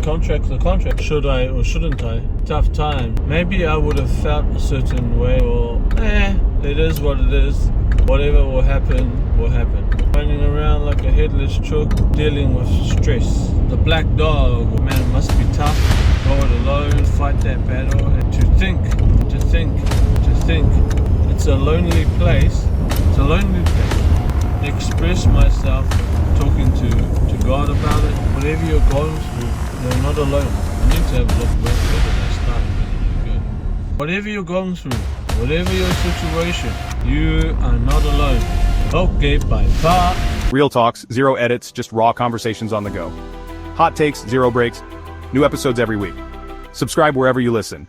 contract's a contract. Should I or shouldn't I? Tough time. Maybe I would have felt a certain way, or it is what it is. Whatever will happen, will happen. Running around like a headless chook, dealing with stress. The black dog, man, must be tough. Go it alone, fight that battle, and to think. It's a lonely place. It's a lonely place. Express myself, talking to God about it. Whatever you're going through, you're not alone. I need to have a look where I start. Whatever you're going through, whatever your situation, you are not alone. Okay, by far. Real talks, zero edits, just raw conversations on the go. Hot takes, zero breaks. New episodes every week. Subscribe wherever you listen.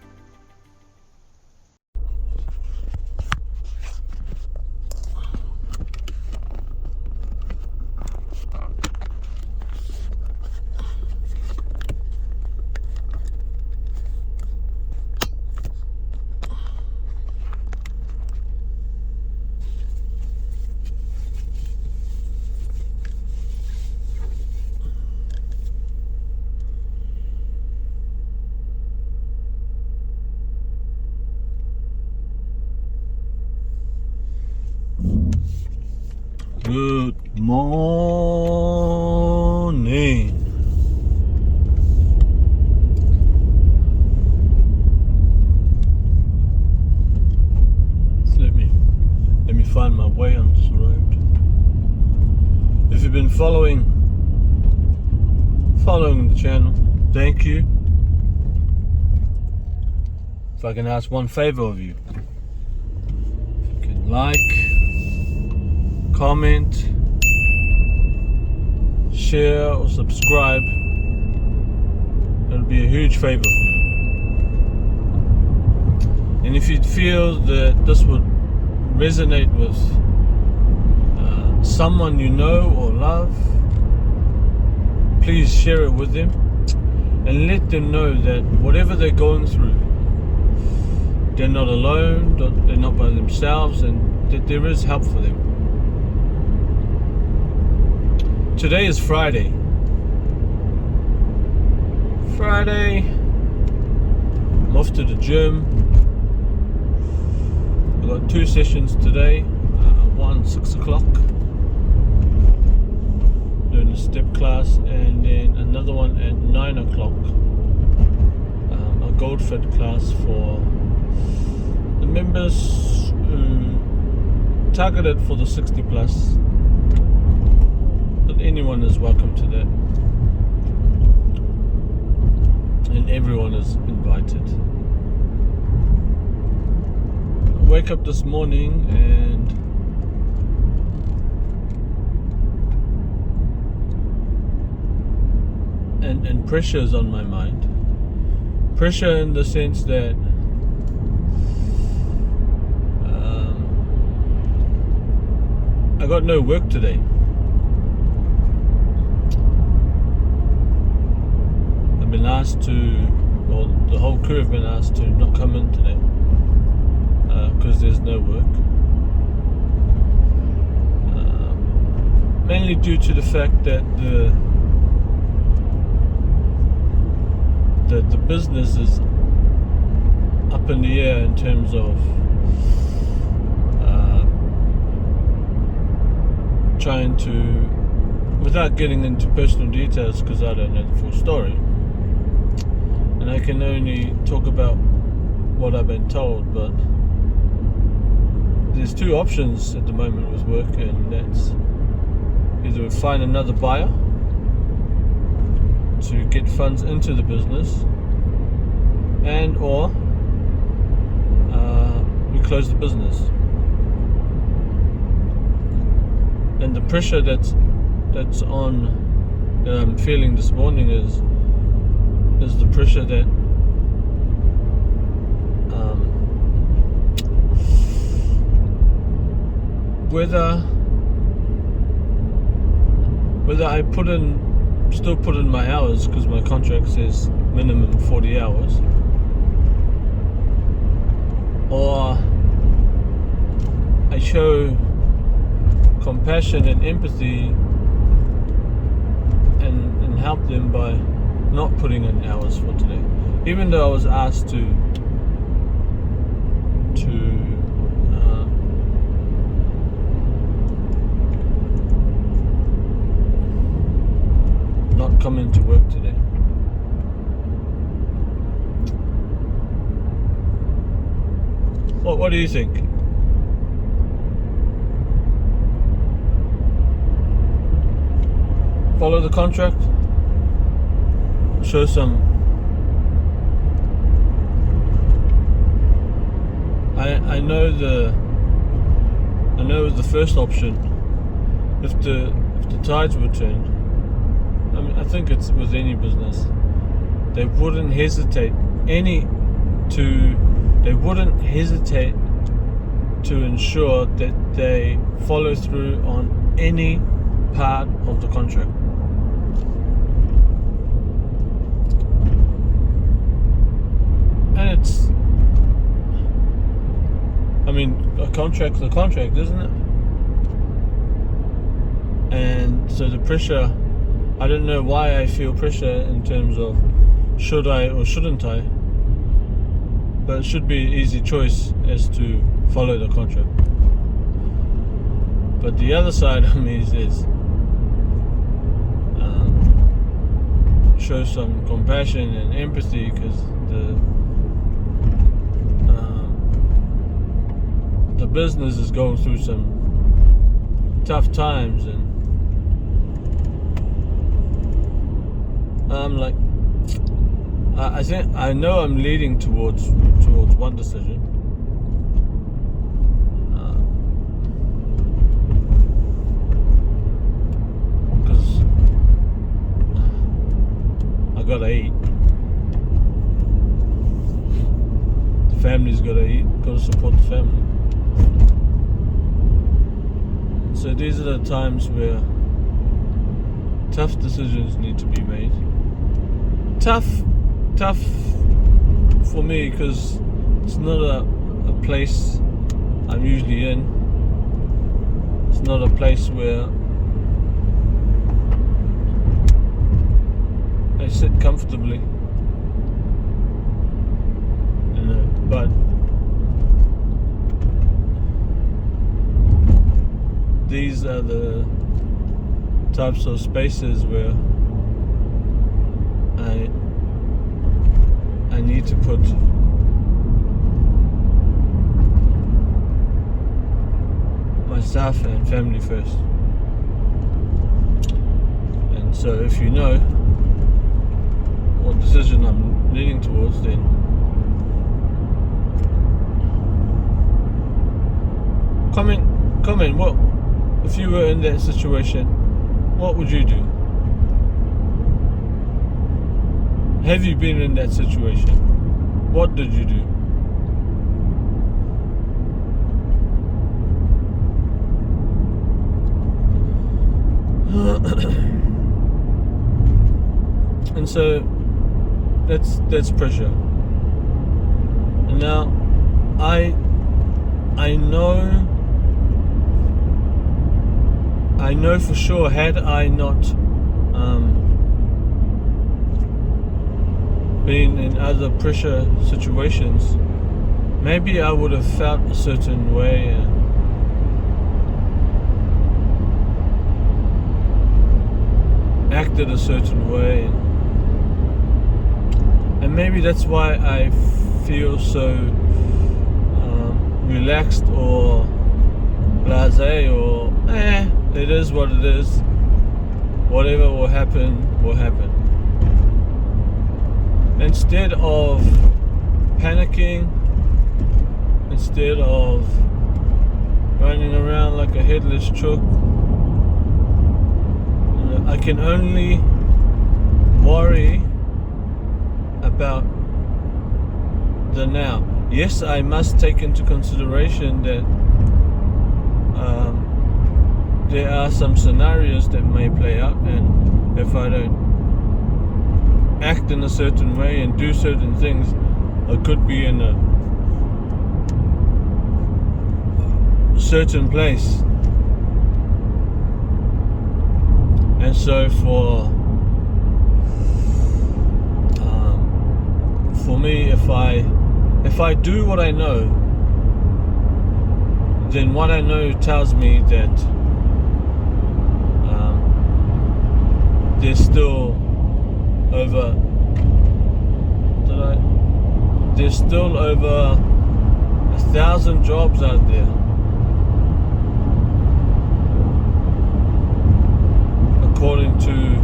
Good morning. So let me find my way on this road. If you've been following the channel, thank you. If I can ask one favor of you, if you can like, comment, share or subscribe, it'll be a huge favor for me. And if you feel that this would resonate with someone you know or love, please share it with them and let them know that whatever they're going through, they're not alone, they're not by themselves, and that there is help for them. Today is Friday. I'm off to the gym. I've got 2 sessions today. One 6 o'clock, doing a step class, and then another one at 9 o'clock. A gold fit class for the members who targeted for the 60 plus. But anyone is welcome to that, and everyone is invited. I wake up this morning and pressure is on my mind. Pressure in the sense that I got no work today. Been asked to, well, the whole crew have been asked to not come in today because there's no work, mainly due to the fact that the business is up in the air in terms of trying to, without getting into personal details because I don't know the full story, and I can only talk about what I've been told, but there's 2 options at the moment with work, and that's either find another buyer to get funds into the business, and or we close the business. And the pressure that's on, that I'm feeling this morning is the pressure that whether I still put in my hours, because my contract says minimum 40 hours, or I show compassion and empathy and help them by not putting in hours for today, even though I was asked to not come into work today. What do you think? Follow the contract? Show some. I know the first option. If the tides were turned, I mean, I think it's with any business, they wouldn't hesitate to ensure that they follow through on any part of the contract. And it's, I mean, a contract's a contract, isn't it? And so the pressure, I don't know why I feel pressure in terms of should I or shouldn't I, but it should be an easy choice as to follow the contract. But the other side of me is show some compassion and empathy, because the business is going through some tough times, and I'm like, I know I'm leading towards one decision. Because I gotta eat. The family's gotta eat. Gotta support the family. So these are the times where tough decisions need to be made. Tough for me, because it's not a place I'm usually in. It's not a place where I sit comfortably, you know, but these are the types of spaces where I need to put myself and family first. And so if you know what decision I'm leaning towards, then comment what if you were in that situation, what would you do? Have you been in that situation? What did you do? And so that's pressure. And now I know for sure, had I not been in other pressure situations, maybe I would have felt a certain way, acted a certain way, and maybe that's why I feel so relaxed or blasé, or it is what it is, whatever will happen will happen. Instead of panicking, instead of running around like a headless chook, I can only worry about the now. Yes, I must take into consideration that there are some scenarios that may play out, and if I don't act in a certain way and do certain things, I could be in a certain place. And so for if I do what I know, then what I know tells me that there's still over there's still over 1,000 jobs out there. According to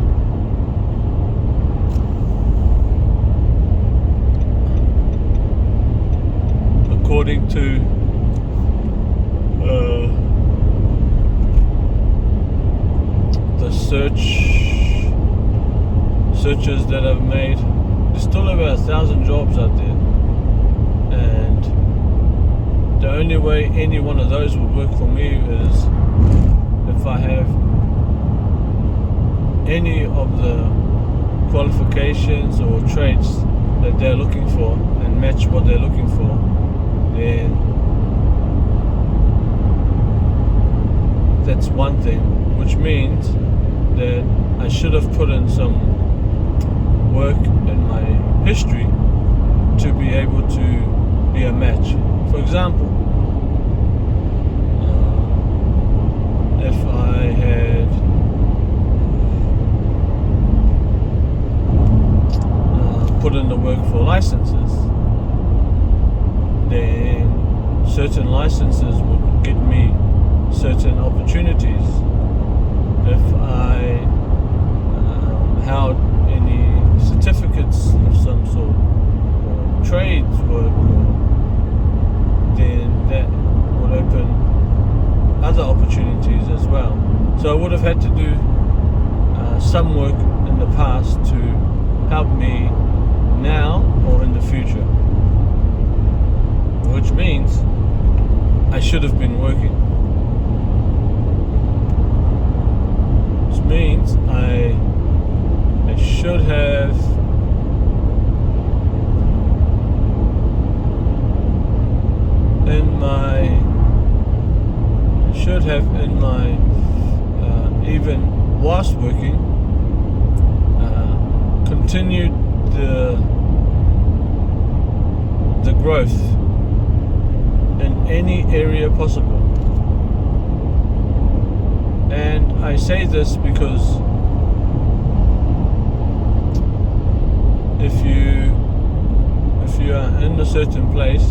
the searches that I've made, there's still over 1,000 jobs out there, and the only way any one of those would work for me is if I have any of the qualifications or traits that they're looking for and match what they're looking for, then that's one thing, which means that I should have put in some work in my history to be able to be a match. For example, if I had put in the work for licenses, then certain licenses would get me certain opportunities. If I held any certificates of some sort, or trades work, then that would open other opportunities as well. So I would have had to do some work in the past to help me now or in the future, which means I should have been working, which means I should have even whilst working, continued the growth in any area possible. And I say this because if you are in a certain place,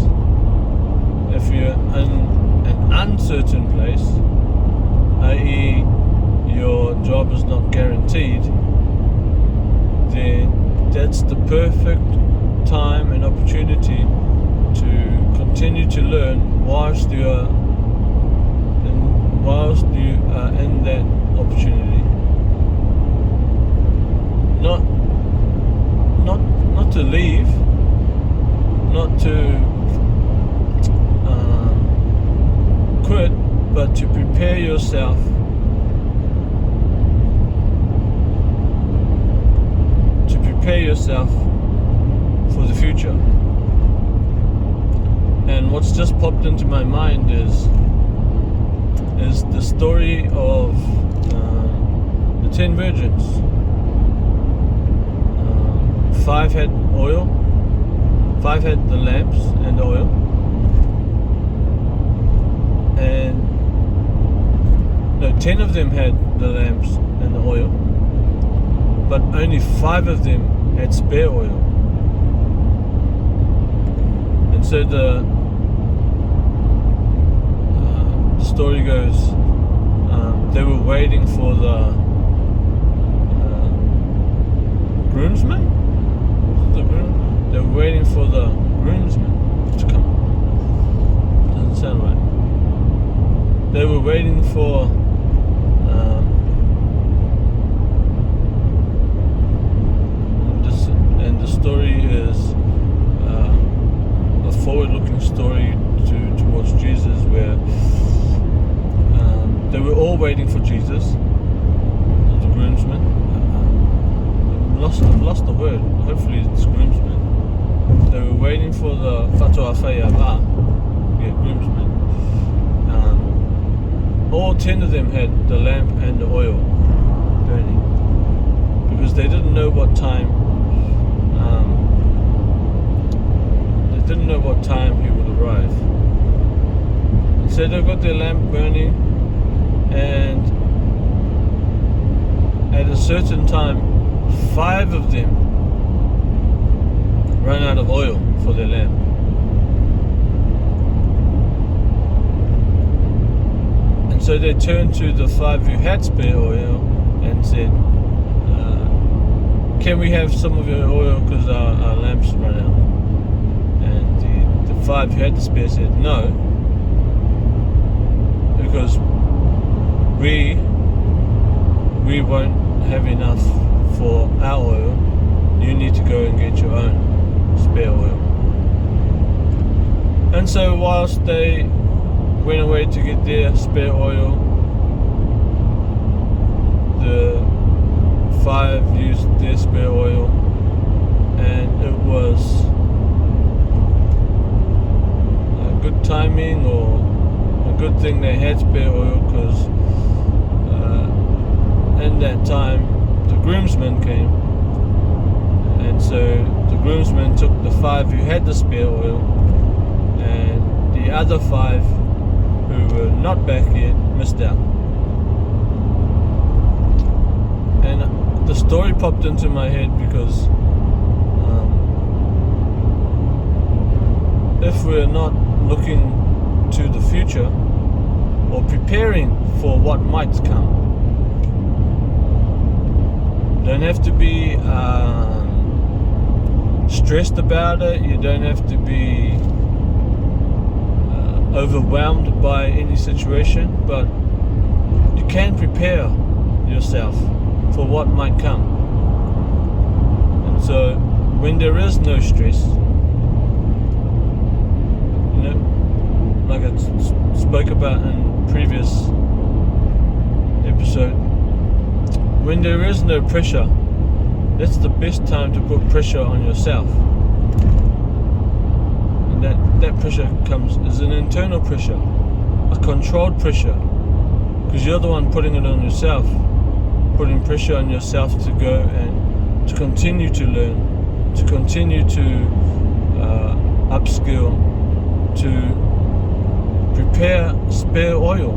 if you're in an uncertain place, i.e. your job is not guaranteed, then that's the perfect time and opportunity to continue to learn whilst you are in that opportunity. Not to leave, not to quit, but to prepare yourself for the future. And what's just popped into my mind is the story of the 10 virgins. 5 had oil, 5 had the lamps and oil, and 10 of them had the lamps and the oil, but only 5 of them had spare oil. And so the story goes, they were waiting for the groomsmen. They were waiting for the groomsmen to come. Doesn't sound right. They were waiting for and the story is a forward-looking story towards Jesus, where they were all waiting for Jesus, the groomsmen. I've lost the word. Hopefully it's groomsmen. They were waiting for the Fatoa Whaiaba, groomsmen. All 10 of them had the lamp and the oil burning, because they didn't know what time know what time he would arrive. And so they've got their lamp burning, and at a certain time 5 of them ran out of oil for their lamp. And so they turned to the 5 who had spare oil and said, can we have some of your oil because our lamps run out? And the 5 who had the spare said, no, because we won't have enough for our oil. You need to go and get your own spare oil. And so whilst they went away to get their spare oil, the 5 used their spare oil, and it was a good timing or a good thing they had spare oil, because in that time the groomsmen came, and so the groomsmen took the 5 who had the spare oil, and the other 5 who were not back yet missed out. And the story popped into my head because if we're not looking to the future or preparing for what might come, don't have to be stressed about it. You don't have to be overwhelmed by any situation, but you can prepare yourself for what might come. And so when there is no stress, you know, like I spoke about in previous episode, when there is no pressure, that's the best time to put pressure on yourself. And that pressure is an internal pressure, a controlled pressure, because you're the one putting it on yourself, putting pressure on yourself to go and to continue to learn, to continue to upskill, to prepare spare oil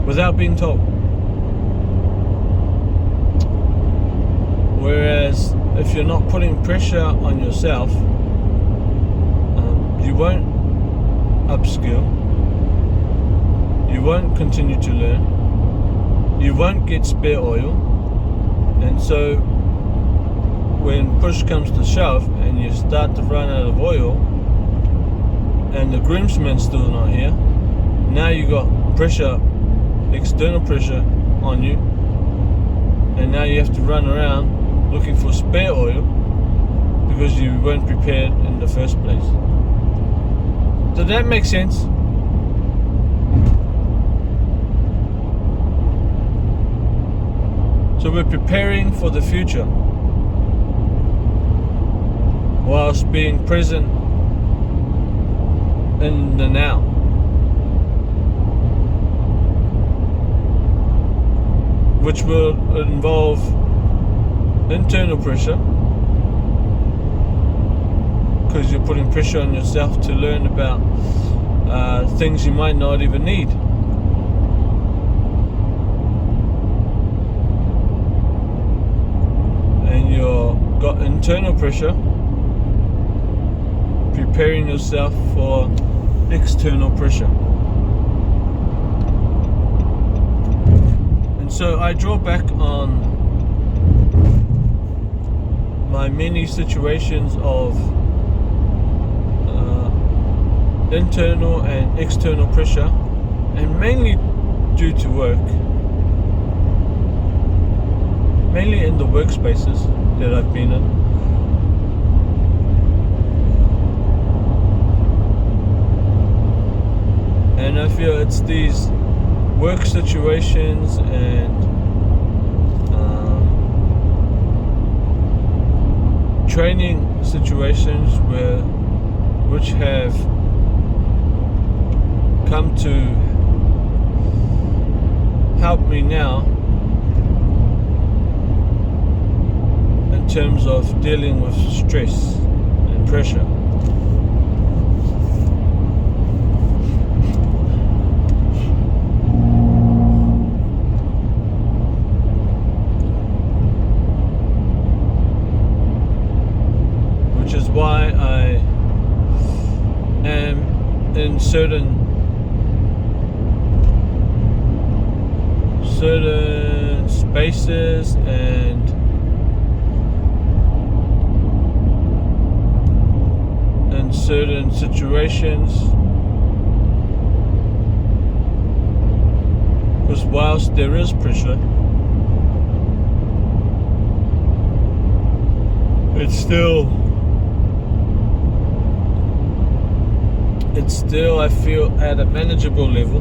without being told. Whereas if you're not putting pressure on yourself, you won't upskill, you won't continue to learn, you won't get spare oil. And so when push comes to shove and you start to run out of oil and the groomsman's still not here, now you got pressure, external pressure on you, and now you have to run around looking for spare oil because you weren't prepared in the first place. Does that make sense? So we're preparing for the future whilst being present in the now. Which will involve internal pressure, because you're putting pressure on yourself to learn about things you might not even need. And you've got internal pressure, preparing yourself for external pressure. And so I draw back on my many situations of internal and external pressure, and mainly due to work, mainly in the workspaces that I've been in. And I feel it's these work situations and training situations which have come to help me now in terms of dealing with stress. pressure. Which is why I am in certain spaces and in certain situations, because whilst there is pressure, it's still I feel at a manageable level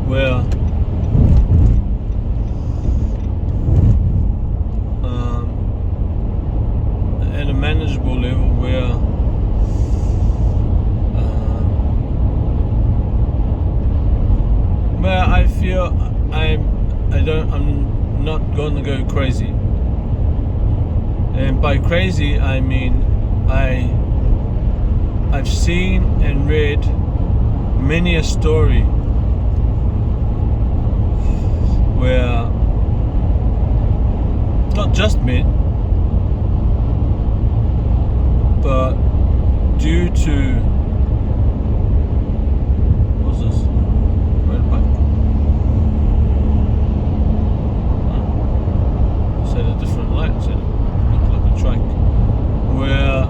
where at a manageable level where I feel I'm not gonna go crazy. And by crazy I mean I've seen and read many a story where not just men, but due to what's this? Motorbike? It's at a different light, it's at a track. Where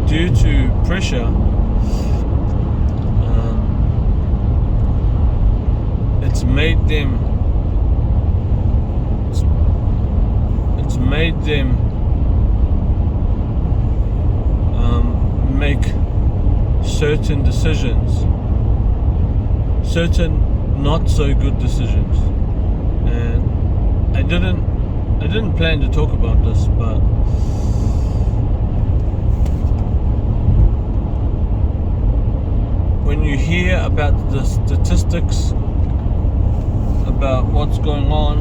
due to pressure, it's made them make certain decisions, certain not so good decisions. And I didn't plan to talk about this, but when you hear about the statistics about what's going on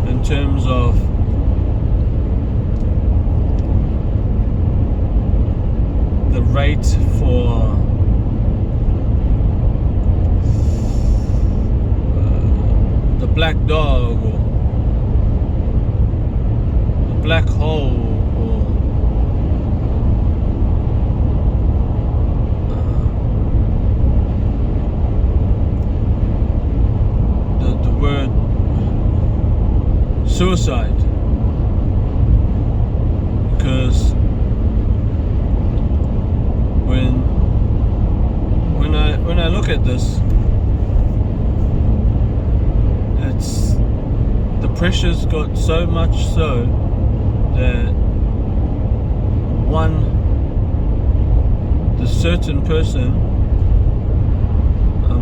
in terms of the rate for the black dog or the black hole or the word suicide, because when I look at this, it's the pressure's got so much so that the certain person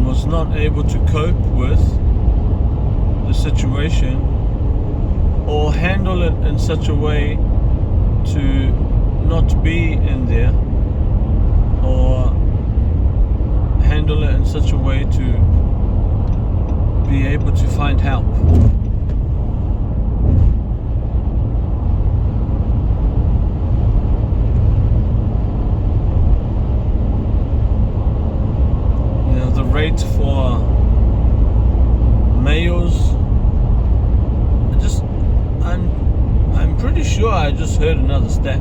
was not able to cope with the situation or handle it in such a way to not be in there, or handle it in such a way to be able to find help. You know, the rate for males, I'm pretty sure I just heard another stat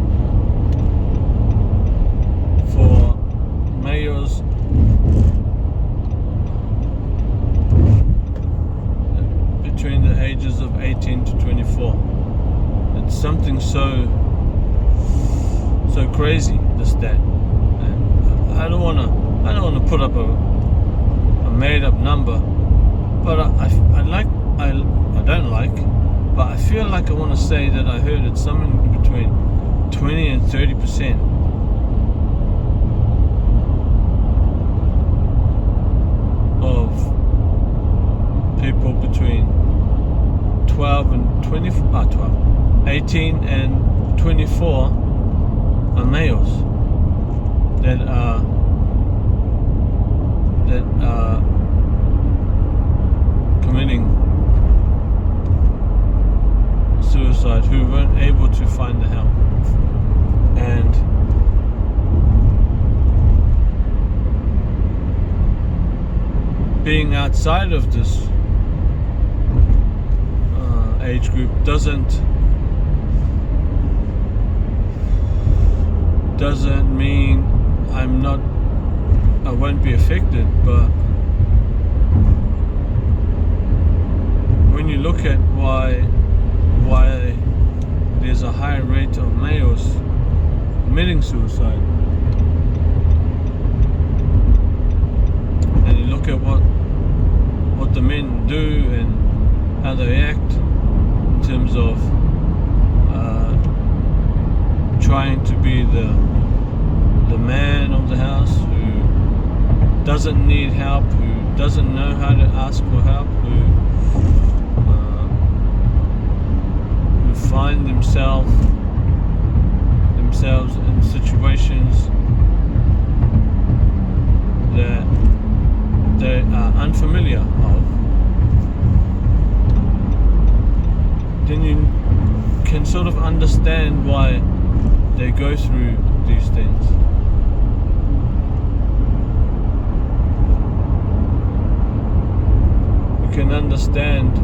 for males between the ages of 18 to 24. It's something so crazy, the stat. And I don't wanna put up a made up number, but I don't like, but I feel like I want to say that I heard it's something between 20 and 30% of people between 18 and 24 are males that are committing being outside of this age group doesn't mean I won't be affected, but when you look at why there's a higher rate of males committing suicide, and you look at what the men do and how they act in terms of trying to be the man of the house who doesn't need help, who doesn't know how to ask for help, who find themselves in situations that they are unfamiliar of, then you can sort of understand why they go through these things. You can understand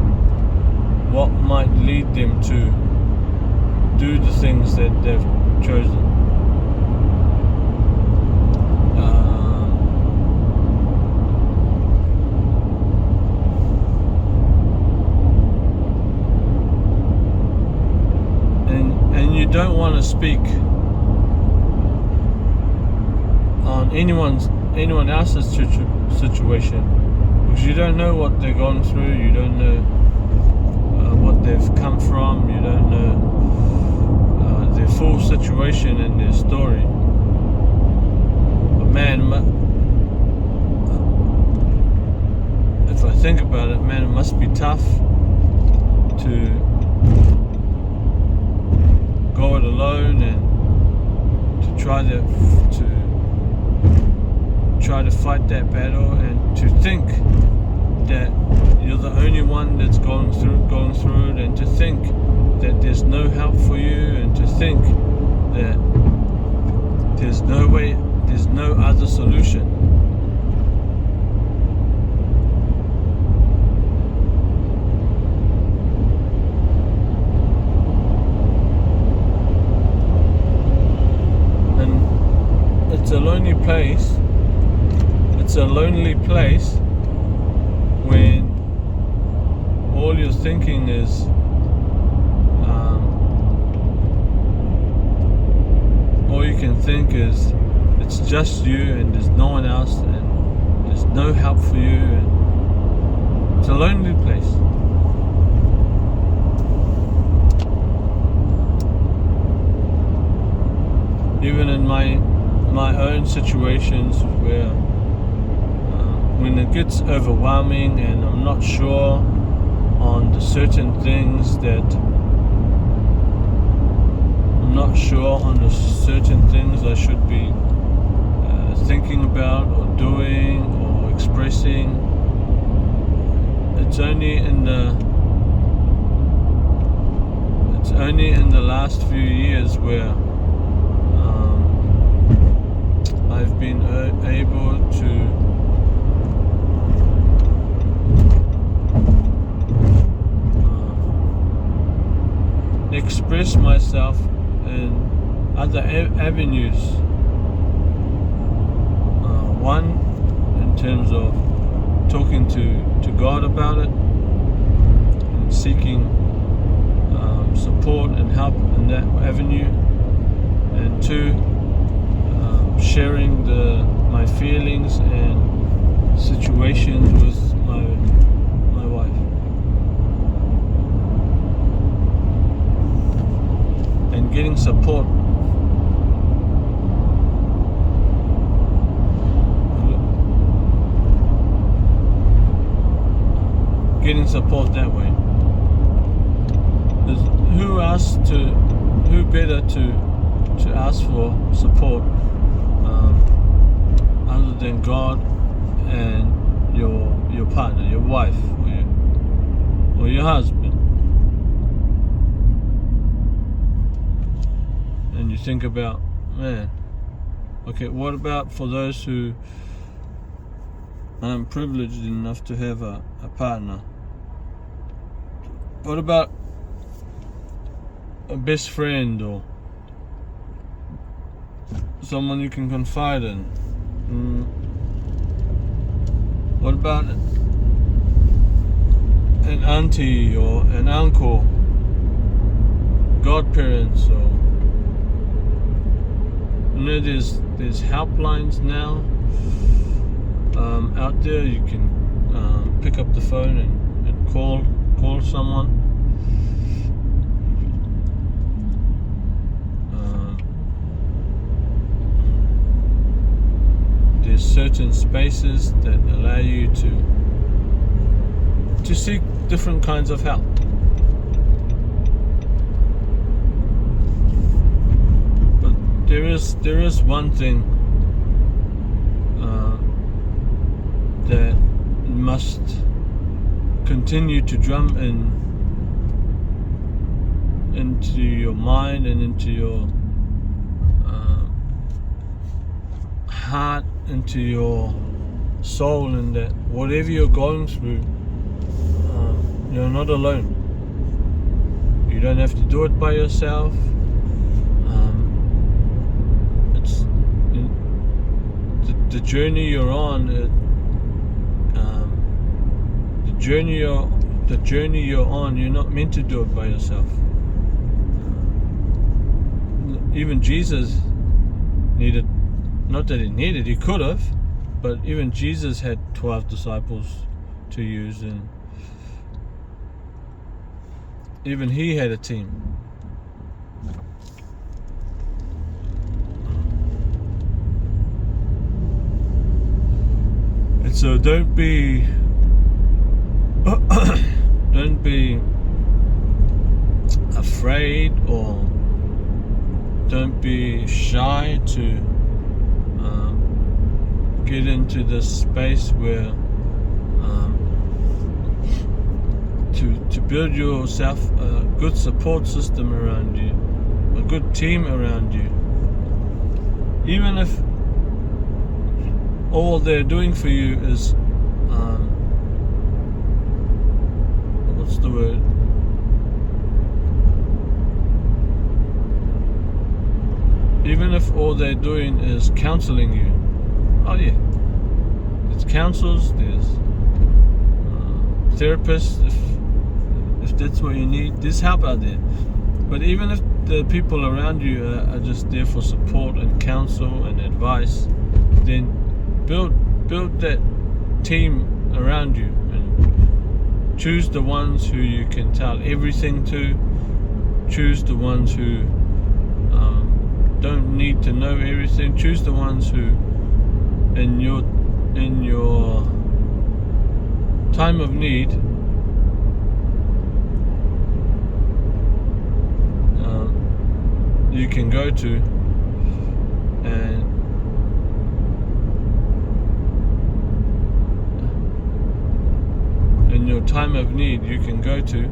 what might lead them to do the things that they've chosen. And you don't want to speak on anyone else's situation, because you don't know what they're going through, you don't know what they've come from, you don't know their full situation and their story. But man, if I think about it, man, it must be tough to go it alone and to try to fight that battle, and to think that you're the only one that's going through it, and to think that there's no help for you, and to think that there's no way, there's no other solution. And it's a lonely place. It's a lonely place when all you're thinking is all you can think is it's just you and there's no one else and there's no help for you, and it's a lonely place. Even in my own situations where when it gets overwhelming and I'm not sure on the certain things I should be thinking about or doing or expressing, it's only in the last few years where I've been able to express myself in other avenues. One, in terms of talking to God about it and seeking support and help in that avenue, and two, sharing my feelings and situations with my wife, and getting support. Getting support that way. Who better to ask for support other than God and your partner, your wife, or your husband. And you think about, man, okay, what about for those who I'm privileged enough to have a partner. What about a best friend or someone you can confide in? What about an auntie or an uncle, godparents, or there's helplines now out there. You can pick up the phone and call someone. There's certain spaces that allow you to seek different kinds of help. But there is one thing that must continue to drum into your mind and into your heart, into your soul, and that whatever you're going through, you're not alone. You don't have to do it by yourself. It's the journey you're on. The journey you're on. You're not meant to do it by yourself. Even Jesus needed. Not that he needed, he could have, but even Jesus had 12 disciples to use, and even he had a team. And so don't be afraid, or don't be shy to get into this space where to build yourself a good support system around you, a good team around you, even if all they're doing for you is what's the word? Even if all they're doing is counseling you. Oh yeah, there's counsels, there's therapists, if that's what you need. There's help out there. But even if the people around you are just there for support and counsel and advice, then build that team around you, and choose the ones who you can tell everything to. Choose the ones who don't need to know everything. Choose the ones who in your time of need you can go to, and in your time of need you can go to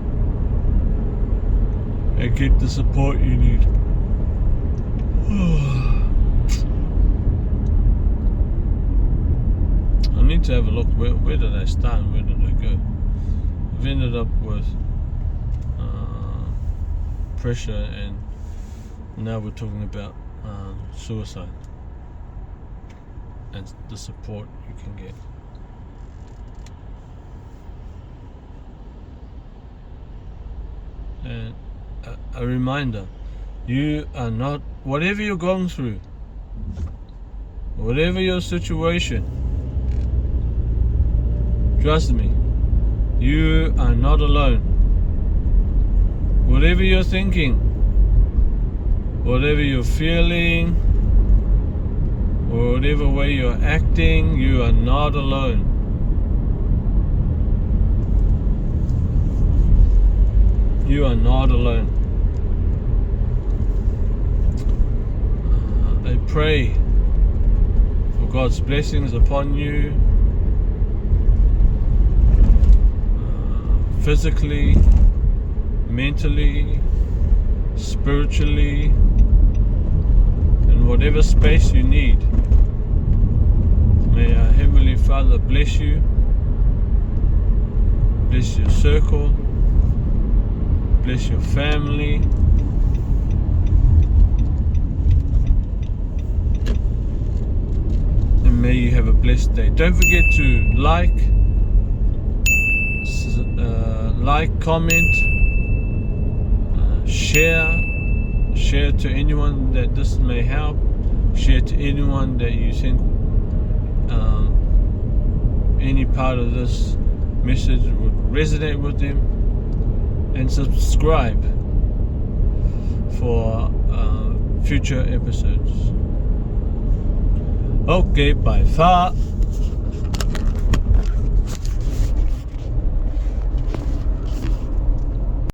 and get the support you need. I need to have a look. Where did I start and where did I go? I've ended up with pressure, and now we're talking about suicide and the support you can get. And a reminder, you are not, whatever you're going through, whatever your situation, trust me, you are not alone. Whatever you're thinking, whatever you're feeling, or whatever way you're acting, you are not alone. You are not alone. I pray for God's blessings upon you, physically, mentally, spiritually, in whatever space you need. May our Heavenly Father bless you, bless your circle, bless your family. And may you have a blessed day. Don't forget to comment, share to anyone that this may help, share to anyone that you think any part of this message would resonate with them, and subscribe for future episodes. Okay, bye.